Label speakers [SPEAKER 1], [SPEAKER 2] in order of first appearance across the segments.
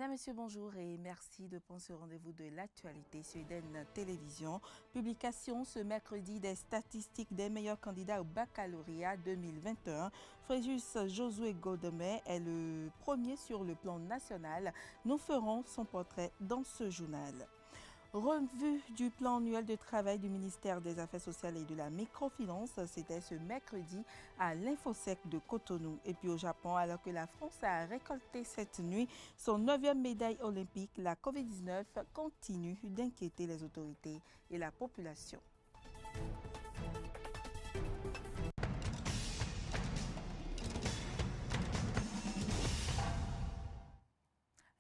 [SPEAKER 1] Mesdames, Messieurs, bonjour et merci de prendre ce rendez-vous de l'actualité sur Eden Télévision. Publication ce mercredi des statistiques des meilleurs candidats au baccalauréat 2021. Fréjus Josué Godemey est le premier sur le plan national. Nous ferons son portrait dans ce journal. Revue du plan annuel de travail du ministère des Affaires sociales et de la microfinance, c'était ce mercredi à l'Infosec de Cotonou. Et puis au Japon, alors que la France a récolté cette nuit son 9e médaille olympique, la COVID-19 continue d'inquiéter les autorités et la population.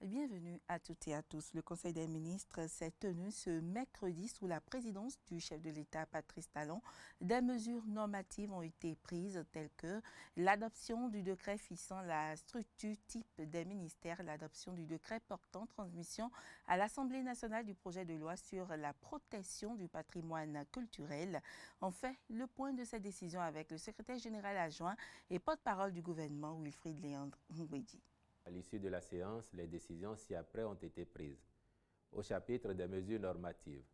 [SPEAKER 1] Bienvenue à toutes et à tous. Le Conseil des ministres s'est tenu ce mercredi sous la présidence du chef de l'État, Patrice Talon. Des mesures normatives ont été prises telles que l'adoption du décret fixant la structure type des ministères, l'adoption du décret portant transmission à l'Assemblée nationale du projet de loi sur la protection du patrimoine culturel. On fait le point de cette décision avec le secrétaire général adjoint et porte-parole du gouvernement, Wilfried Léandre Ngwedi.
[SPEAKER 2] À l'issue de la séance, les décisions ci-après ont été prises. Au chapitre des mesures normatives,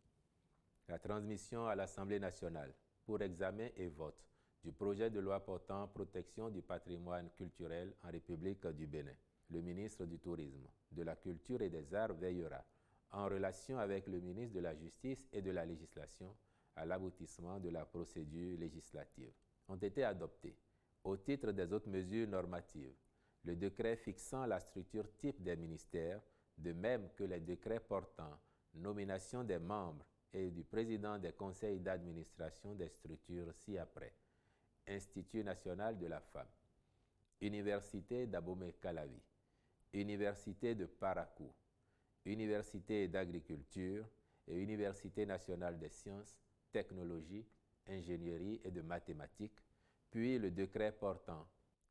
[SPEAKER 2] la transmission à l'Assemblée nationale pour examen et vote du projet de loi portant protection du patrimoine culturel en République du Bénin. Le ministre du Tourisme, de la Culture et des Arts veillera, en relation avec le ministre de la Justice et de la Législation, à l'aboutissement de la procédure législative. Ont été adoptés, au titre des autres mesures normatives, le décret fixant la structure type des ministères, de même que les décrets portant nomination des membres et du président des conseils d'administration des structures ci-après. Institut national de la femme, Université d'Abomey-Calavi, Université de Parakou, Université d'agriculture et Université nationale des sciences, technologies, ingénierie et de mathématiques, puis le décret portant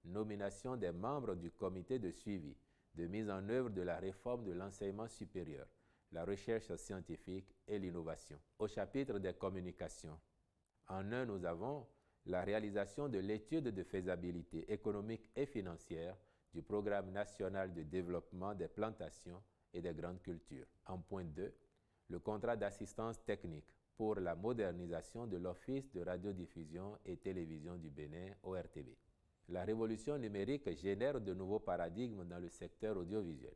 [SPEAKER 2] nomination des membres du comité de suivi de mise en œuvre de la réforme de l'enseignement supérieur, la recherche scientifique et l'innovation. Au chapitre des communications, en un, nous avons la réalisation de l'étude de faisabilité économique et financière du Programme national de développement des plantations et des grandes cultures. En point 2, le contrat d'assistance technique pour la modernisation de l'Office de radiodiffusion et télévision du Bénin, ORTB. La révolution numérique génère de nouveaux paradigmes dans le secteur audiovisuel.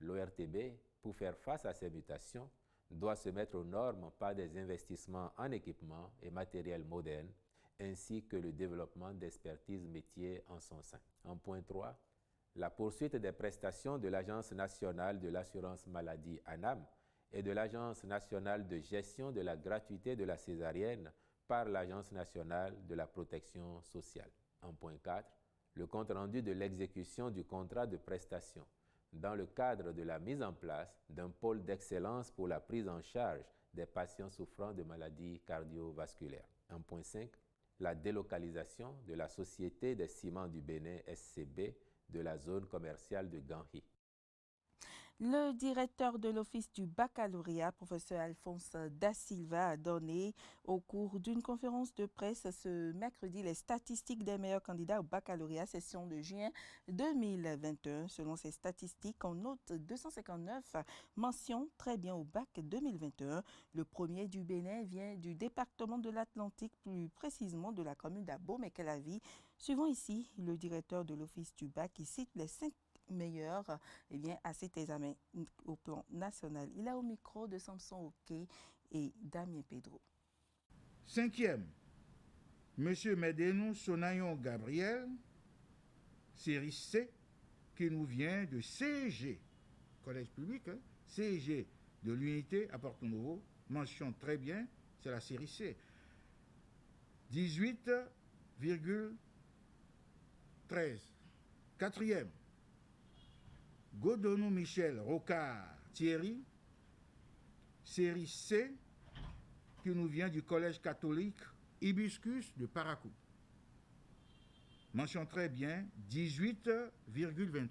[SPEAKER 2] L'ORTB, pour faire face à ces mutations, doit se mettre aux normes par des investissements en équipements et matériel modernes, ainsi que le développement d'expertise métiers en son sein. En point 3, la poursuite des prestations de l'Agence nationale de l'assurance maladie ANAM et de l'Agence nationale de gestion de la gratuité de la césarienne par l'Agence nationale de la protection sociale. En point 4, le compte-rendu de l'exécution du contrat de prestation dans le cadre de la mise en place d'un pôle d'excellence pour la prise en charge des patients souffrant de maladies cardiovasculaires. En point 5, la délocalisation de la Société des ciments du Bénin SCB de la zone commerciale de Ganhi.
[SPEAKER 1] Le directeur de l'Office du baccalauréat, professeur Alphonse Da Silva, a donné au cours d'une conférence de presse ce mercredi les statistiques des meilleurs candidats au baccalauréat session de juin 2021. Selon ces statistiques, on note 259 mentions très bien au bac 2021. Le premier du Bénin vient du département de l'Atlantique, plus précisément de la commune d'Abomey-Calavi. Suivons ici le directeur de l'Office du bac qui cite les 5 meilleur à cet examen au plan national. Il a au micro de Samson Oké et Damien Pedro.
[SPEAKER 3] 5e, M. Medenou Sonayon Gabriel, série C, qui nous vient de CG, collège public, CG de l'unité à Porto Novo, mention très bien, c'est la série C. 18,13. 4e, Godonou Michel Rocard Thierry, série C, qui nous vient du collège catholique Hibiscus de Parakou. Mention très bien, 18,23.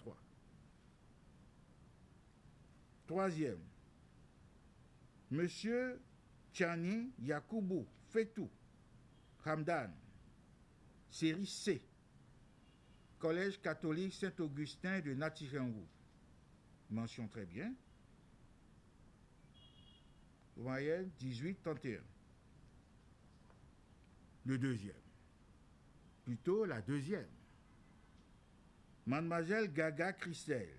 [SPEAKER 3] 3e, Monsieur Tchani Yakoubou Fetou Hamdan, série C, collège catholique Saint-Augustin de Natijango. mention très bien. Moyenne 18,31. Le deuxième. Plutôt la deuxième. Mademoiselle Gaga Christelle,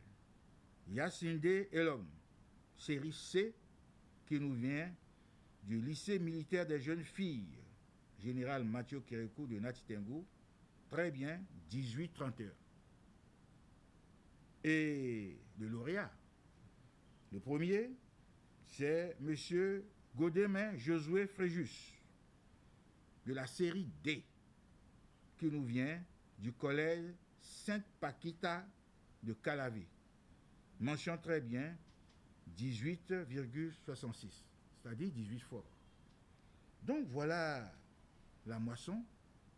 [SPEAKER 3] Yacinde Elom, série C, qui nous vient du lycée militaire des jeunes filles, général Mathieu Kérékou de Natitengo, très bien, 18,31. Et le lauréat, le premier, c'est M. Godemain Josué Fréjus, de la série D, qui nous vient du collège Sainte-Paquita de Calavi. Mention très bien, 18,66, c'est-à-dire 18 fois. Donc voilà la moisson.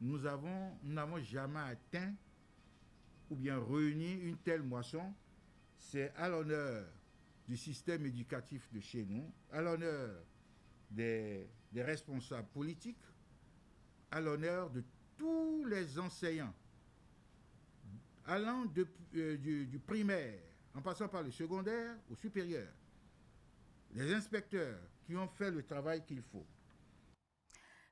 [SPEAKER 3] Nous n'avons jamais atteint ou bien réuni une telle moisson. C'est à l'honneur du système éducatif de chez nous, à l'honneur des responsables politiques, à l'honneur de tous les enseignants, allant du primaire, en passant par le secondaire au supérieur, les inspecteurs qui ont fait le travail qu'il faut.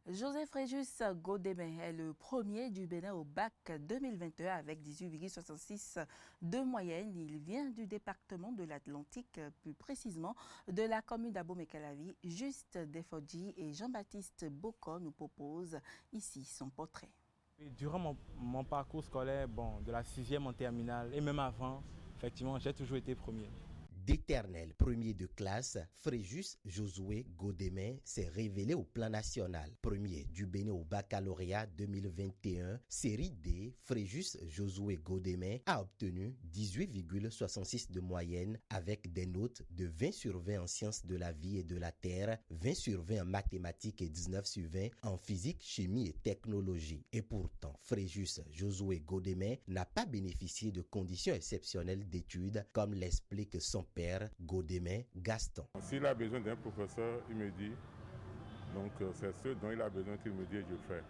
[SPEAKER 1] Joseph Fréjus Godemain est le premier du Bénin au bac 2021 avec 18,66 de moyenne. Il vient du département de l'Atlantique, plus précisément de la commune d'Abomey-Calavi. Juste Defodji et Jean-Baptiste Bocco nous proposent ici son portrait.
[SPEAKER 4] Durant mon parcours scolaire, de la 6e en terminale et même avant, effectivement, j'ai toujours été premier.
[SPEAKER 5] D'éternel premier de classe, Fréjus Josué Godemain s'est révélé au plan national. Premier du Bénin au baccalauréat 2021, série D, Fréjus Josué Godemain a obtenu 18,66 de moyenne avec des notes de 20 sur 20 en sciences de la vie et de la terre, 20 sur 20 en mathématiques et 19 sur 20 en physique, chimie et technologie. Et pourtant, Fréjus Josué Godemain n'a pas bénéficié de conditions exceptionnelles d'études comme l'explique son père Godemain Gaston.
[SPEAKER 6] S'il a besoin d'un professeur, il me dit, donc c'est ce dont il a besoin qu'il me dit et je fais.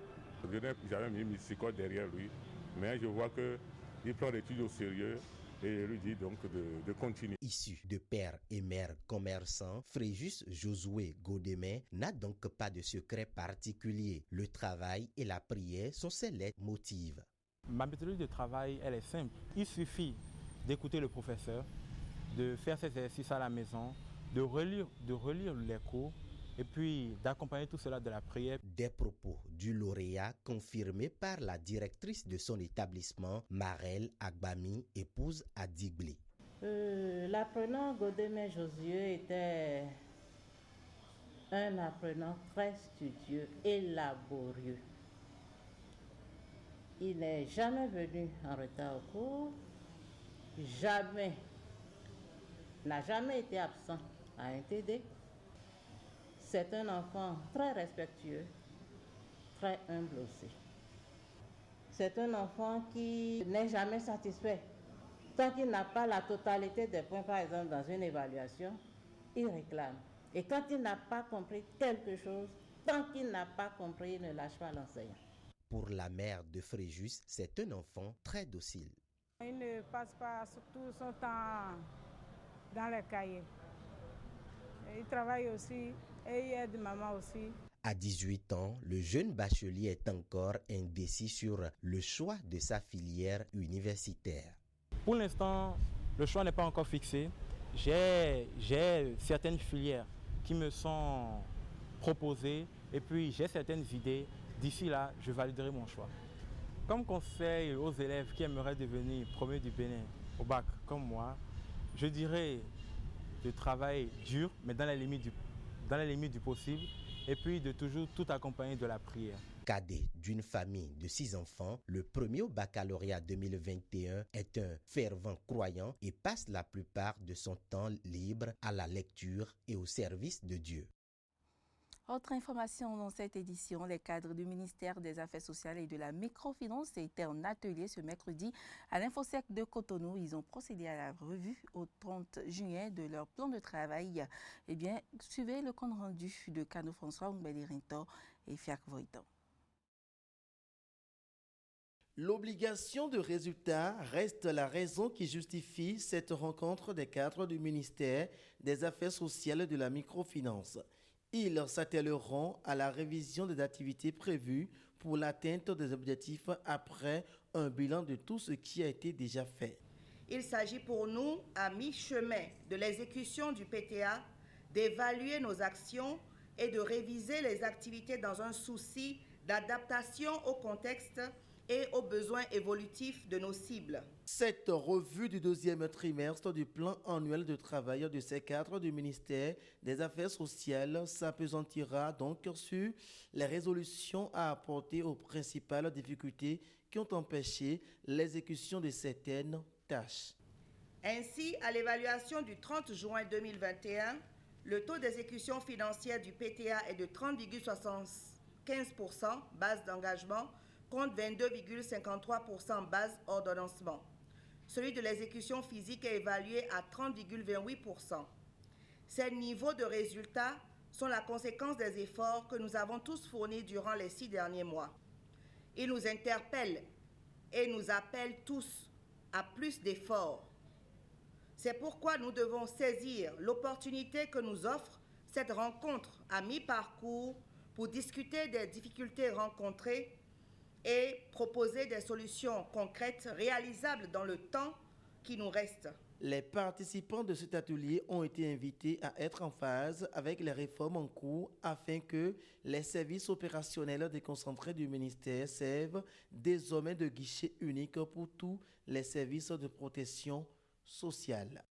[SPEAKER 6] J'avais mis mes psychologues derrière lui, mais je vois qu'il prend l'étude au sérieux et je lui dis donc de continuer.
[SPEAKER 5] Issu de père et mère commerçants, Fréjus Josué Godemain n'a donc pas de secret particulier. Le travail et la prière sont ses leitmotivs.
[SPEAKER 4] Ma méthode de travail, elle est simple. Il suffit d'écouter le professeur, de faire ses exercices à la maison, de relire les cours et puis d'accompagner tout cela de la prière.
[SPEAKER 5] Des propos du lauréat confirmés par la directrice de son établissement, Marelle Agbami, épouse à Digley.
[SPEAKER 7] L'apprenant Godemain Josué était un apprenant très studieux et laborieux. Il n'est jamais venu en retard au cours, n'a jamais été absent à un TD. C'est un enfant très respectueux, très humble aussi. C'est un enfant qui n'est jamais satisfait. Tant qu'il n'a pas la totalité des points, par exemple, dans une évaluation, il réclame. Et quand il n'a pas compris quelque chose, tant qu'il n'a pas compris, il ne lâche pas l'enseignant.
[SPEAKER 5] Pour la mère de Fréjus, c'est un enfant très docile.
[SPEAKER 8] Il ne passe pas tout son temps dans les cahiers. Il travaille aussi et il aide maman aussi.
[SPEAKER 5] À 18 ans, le jeune bachelier est encore indécis sur le choix de sa filière universitaire.
[SPEAKER 4] Pour l'instant, le choix n'est pas encore fixé. J'ai certaines filières qui me sont proposées et puis j'ai certaines idées. D'ici là, je validerai mon choix. Comme conseil aux élèves qui aimeraient devenir premier du Bénin au bac comme moi, je dirais de travailler dur, mais dans les limites du possible, et puis de toujours tout accompagner de la prière.
[SPEAKER 5] Cadet d'une famille de 6 enfants, le premier au baccalauréat 2021 est un fervent croyant et passe la plupart de son temps libre à la lecture et au service de Dieu.
[SPEAKER 1] Autre information dans cette édition, les cadres du ministère des Affaires sociales et de la microfinance étaient en atelier ce mercredi à l'Infosec de Cotonou. Ils ont procédé à la revue au 30 juillet de leur plan de travail. Eh bien, suivez le compte rendu de Cano François Oumbeli Rinto et Fiac Voitan.
[SPEAKER 9] L'obligation de résultat reste la raison qui justifie cette rencontre des cadres du ministère des Affaires sociales et de la microfinance. Ils s'attelleront à la révision des activités prévues pour l'atteinte des objectifs après un bilan de tout ce qui a été déjà fait.
[SPEAKER 10] Il s'agit pour nous, à mi-chemin de l'exécution du PTA, d'évaluer nos actions et de réviser les activités dans un souci d'adaptation au contexte et aux besoins évolutifs de nos cibles.
[SPEAKER 9] Cette revue du deuxième trimestre du plan annuel de travail de ces cadres du ministère des Affaires sociales s'apesantira donc sur les résolutions à apporter aux principales difficultés qui ont empêché l'exécution de certaines tâches.
[SPEAKER 10] Ainsi, à l'évaluation du 30 juin 2021, le taux d'exécution financière du PTA est de 30,75% base d'engagement contre 22,53% base ordonnancement. Celui de l'exécution physique est évalué à 30,28%. Ces niveaux de résultats sont la conséquence des efforts que nous avons tous fournis durant les 6 derniers mois. Ils nous interpellent et nous appellent tous à plus d'efforts. C'est pourquoi nous devons saisir l'opportunité que nous offre cette rencontre à mi-parcours pour discuter des difficultés rencontrées et proposer des solutions concrètes réalisables dans le temps qui nous reste.
[SPEAKER 9] Les participants de cet atelier ont été invités à être en phase avec les réformes en cours afin que les services opérationnels déconcentrés du ministère servent désormais de guichet unique pour tous les services de protection sociale.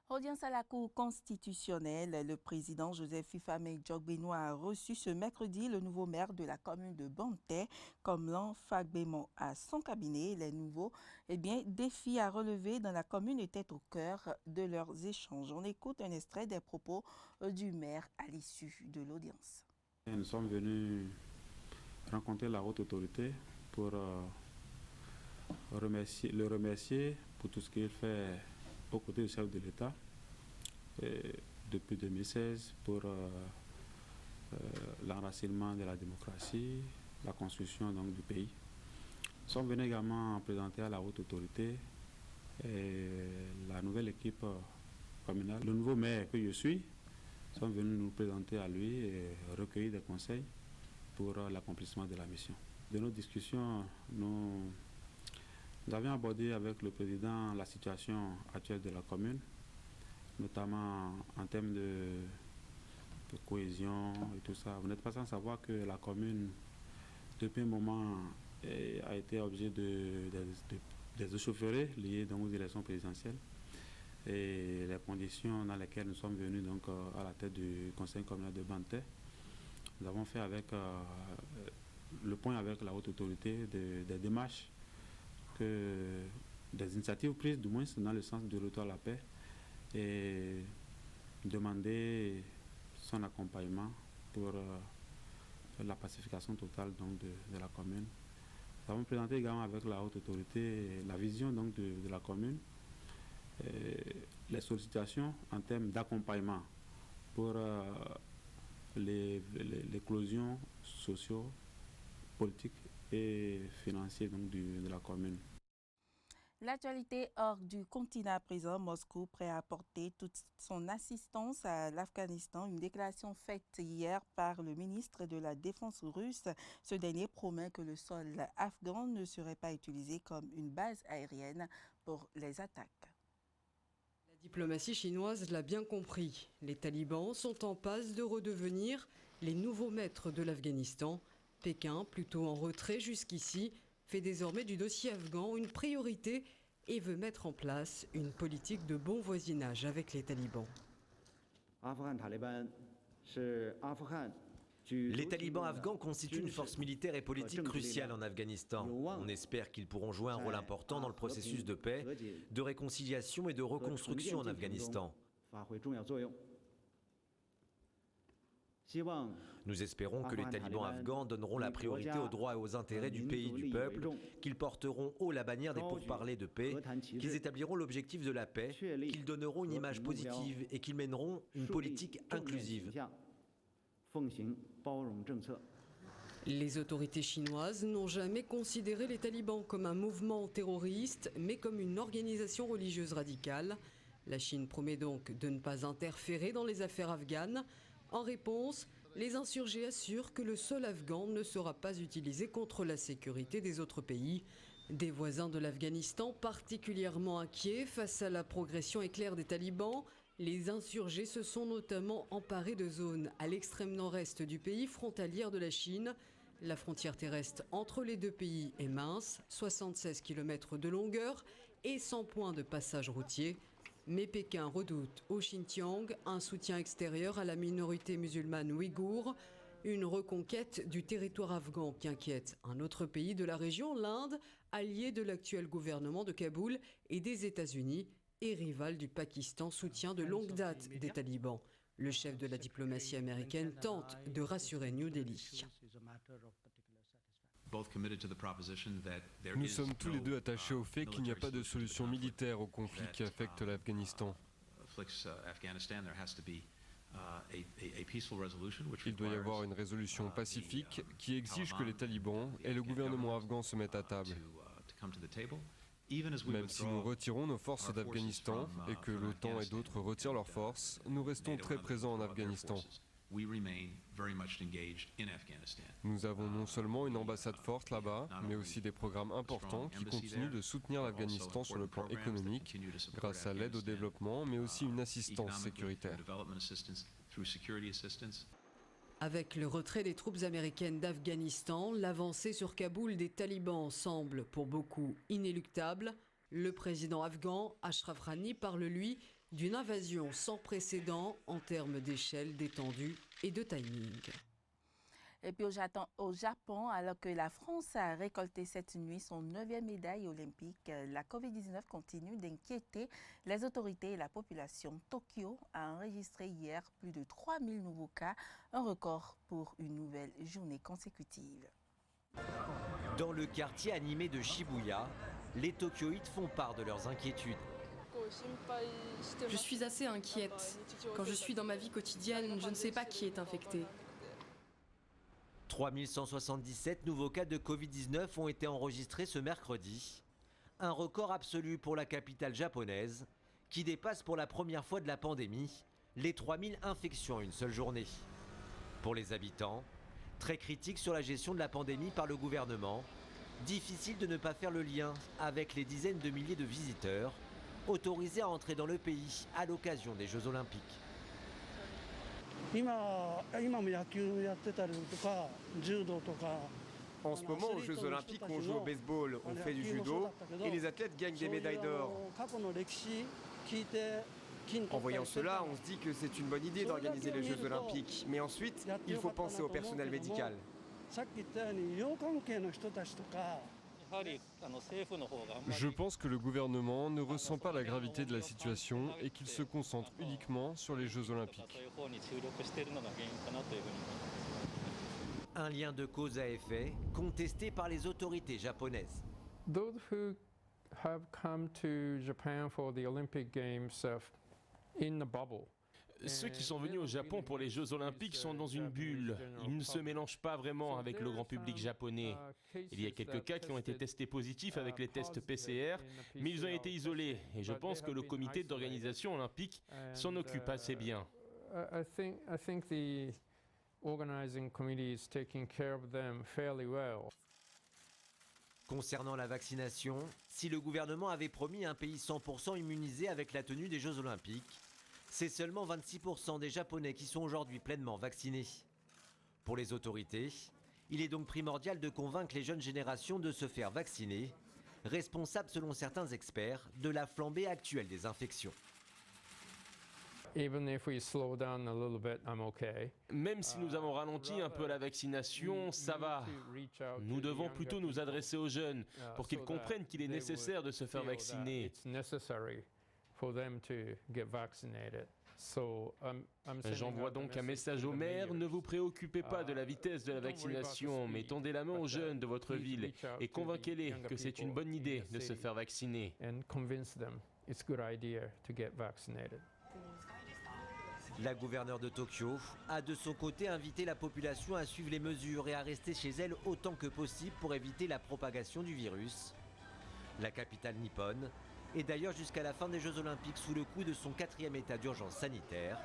[SPEAKER 1] Audience à la Cour constitutionnelle, le président Joseph Fifame Djogbenoua a reçu ce mercredi le nouveau maire de la commune de Banté, Komlan Fagbemon. À son cabinet, les nouveaux défis à relever dans la commune étaient au cœur de leurs échanges. On écoute un extrait des propos du maire à l'issue de l'audience.
[SPEAKER 11] Nous sommes venus rencontrer la haute autorité pour le remercier pour tout ce qu'il fait aux côtés du chef de l'État depuis 2016 pour l'enracinement de la démocratie, la construction donc, du pays. Nous sommes venus également présenter à la haute autorité la nouvelle équipe communale. Le nouveau maire que je suis, nous sommes venus nous présenter à lui et recueillir des conseils pour l'accomplissement de la mission. De nos discussions, nous avions abordé avec le président la situation actuelle de la commune, notamment en termes de cohésion et tout ça. Vous n'êtes pas sans savoir que la commune, depuis un moment, a été objet des échauffourées liées donc, aux élections présidentielles et les conditions dans lesquelles nous sommes venus donc, à la tête du conseil communal de Banté. Nous avons fait avec le point avec la haute autorité des démarches, des initiatives prises du moins dans le sens du retour à la paix et demander son accompagnement pour la pacification totale donc, de la commune. Nous avons présenté également avec la haute autorité la vision donc, de la commune, les sollicitations en termes d'accompagnement pour l'éclosion socio, politique et financière donc, de la commune.
[SPEAKER 1] L'actualité hors du continent à présent, Moscou prêt à apporter toute son assistance à l'Afghanistan. Une déclaration faite hier par le ministre de la Défense russe. Ce dernier promet que le sol afghan ne serait pas utilisé comme une base aérienne pour les attaques.
[SPEAKER 12] La diplomatie chinoise l'a bien compris. Les talibans sont en passe de redevenir les nouveaux maîtres de l'Afghanistan. Pékin, plutôt en retrait jusqu'ici, fait désormais du dossier afghan une priorité et veut mettre en place une politique de bon voisinage avec les talibans.
[SPEAKER 13] Les talibans afghans constituent une force militaire et politique cruciale en Afghanistan. On espère qu'ils pourront jouer un rôle important dans le processus de paix, de réconciliation et de reconstruction en Afghanistan. Nous espérons que les talibans afghans donneront la priorité aux droits et aux intérêts du pays et du peuple, qu'ils porteront haut la bannière des pourparlers de paix, qu'ils établiront l'objectif de la paix, qu'ils donneront une image positive et qu'ils mèneront une politique inclusive.
[SPEAKER 12] Les autorités chinoises n'ont jamais considéré les talibans comme un mouvement terroriste, mais comme une organisation religieuse radicale. La Chine promet donc de ne pas interférer dans les affaires afghanes. En réponse, les insurgés assurent que le sol afghan ne sera pas utilisé contre la sécurité des autres pays. Des voisins de l'Afghanistan particulièrement inquiets face à la progression éclair des talibans. Les insurgés se sont notamment emparés de zones à l'extrême nord-est du pays, frontalière de la Chine. La frontière terrestre entre les deux pays est mince, 76 km de longueur et 100 points de passage routier. Mais Pékin redoute au Xinjiang un soutien extérieur à la minorité musulmane ouïghour. Une reconquête du territoire afghan qui inquiète un autre pays de la région, l'Inde, allié de l'actuel gouvernement de Kaboul et des États-Unis, et rival du Pakistan, soutien de longue date des talibans. Le chef de la diplomatie américaine tente de rassurer New Delhi.
[SPEAKER 14] Nous sommes tous les deux attachés au fait qu'il n'y a pas de solution militaire au conflit qui affecte l'Afghanistan. Il doit y avoir une résolution pacifique qui exige que les talibans et le gouvernement afghan se mettent à table. Même si nous retirons nos forces d'Afghanistan et que l'OTAN et d'autres retirent leurs forces, nous restons très présents en Afghanistan. Nous avons non seulement une ambassade forte là-bas, mais aussi des programmes importants qui continuent de soutenir l'Afghanistan sur le plan économique, grâce à l'aide au développement, mais aussi une assistance sécuritaire.
[SPEAKER 12] Avec le retrait des troupes américaines d'Afghanistan, l'avancée sur Kaboul des talibans semble pour beaucoup inéluctable. Le président afghan, Ashraf Ghani, parle lui d'une invasion sans précédent en termes d'échelle, d'étendue et de timing.
[SPEAKER 1] Et puis au Japon, alors que la France a récolté cette nuit son 9e médaille olympique, la COVID-19 continue d'inquiéter les autorités et la population. Tokyo a enregistré hier plus de 3000 nouveaux cas, un record pour une nouvelle journée consécutive.
[SPEAKER 13] Dans le quartier animé de Shibuya, les Tokyoïtes font part de leurs inquiétudes.
[SPEAKER 15] Je suis assez inquiète. Quand je suis dans ma vie quotidienne, je ne sais pas qui est infecté.
[SPEAKER 13] 3177 nouveaux cas de Covid-19 ont été enregistrés ce mercredi. Un record absolu pour la capitale japonaise, qui dépasse pour la première fois de la pandémie les 3000 infections en une seule journée. Pour les habitants, très critiques sur la gestion de la pandémie par le gouvernement, difficile de ne pas faire le lien avec les dizaines de milliers de visiteurs autorisés à entrer dans le pays à l'occasion des Jeux Olympiques.
[SPEAKER 16] En ce moment, aux Jeux Olympiques, on joue au baseball, on fait du judo et les athlètes gagnent des médailles d'or. En voyant cela, on se dit que c'est une bonne idée d'organiser les Jeux Olympiques. Mais ensuite, il faut penser au personnel médical.
[SPEAKER 14] Je pense que le gouvernement ne ressent pas la gravité de la situation et qu'il se concentre uniquement sur les Jeux Olympiques.
[SPEAKER 13] Un lien de cause à effet contesté par les autorités japonaises.
[SPEAKER 17] Those who have come to Japan for the Olympic Games in a bubble.
[SPEAKER 18] Ceux qui sont venus au Japon pour les Jeux Olympiques sont dans une bulle. Ils ne se mélangent pas vraiment avec le grand public japonais. Il y a quelques cas qui ont été testés positifs avec les tests PCR, mais ils ont été isolés. Et je pense que le comité d'organisation olympique s'en occupe assez bien.
[SPEAKER 17] I think the organizing committee is taking care of them fairly well.
[SPEAKER 13] Concernant la vaccination, si le gouvernement avait promis un pays 100% immunisé avec la tenue des Jeux Olympiques, c'est seulement 26% des Japonais qui sont aujourd'hui pleinement vaccinés. Pour les autorités, il est donc primordial de convaincre les jeunes générations de se faire vacciner, responsable selon certains experts de la flambée actuelle des infections.
[SPEAKER 18] Même si nous avons ralenti un peu la vaccination, ça va. Nous devons plutôt nous adresser aux jeunes pour qu'ils comprennent qu'il est nécessaire de se faire vacciner. J'envoie donc un message aux maires, ne vous préoccupez pas de la vitesse de la vaccination, mais tendez la main aux jeunes de votre ville et convainquez-les que c'est une bonne idée de se faire vacciner.
[SPEAKER 13] La gouverneure de Tokyo a de son côté invité la population à suivre les mesures et à rester chez elle autant que possible pour éviter la propagation du virus. La capitale nippone est d'ailleurs jusqu'à la fin des Jeux Olympiques sous le coup de son 4e état d'urgence sanitaire.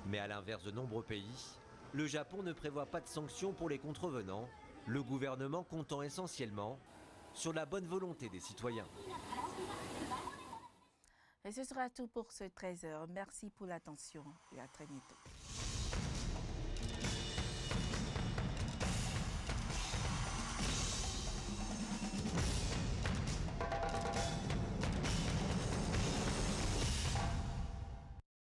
[SPEAKER 13] Mais à l'inverse de nombreux pays, le Japon ne prévoit pas de sanctions pour les contrevenants, le gouvernement comptant essentiellement sur la bonne volonté des citoyens.
[SPEAKER 1] Et ce sera tout pour ce 13h. Merci pour l'attention et à très bientôt.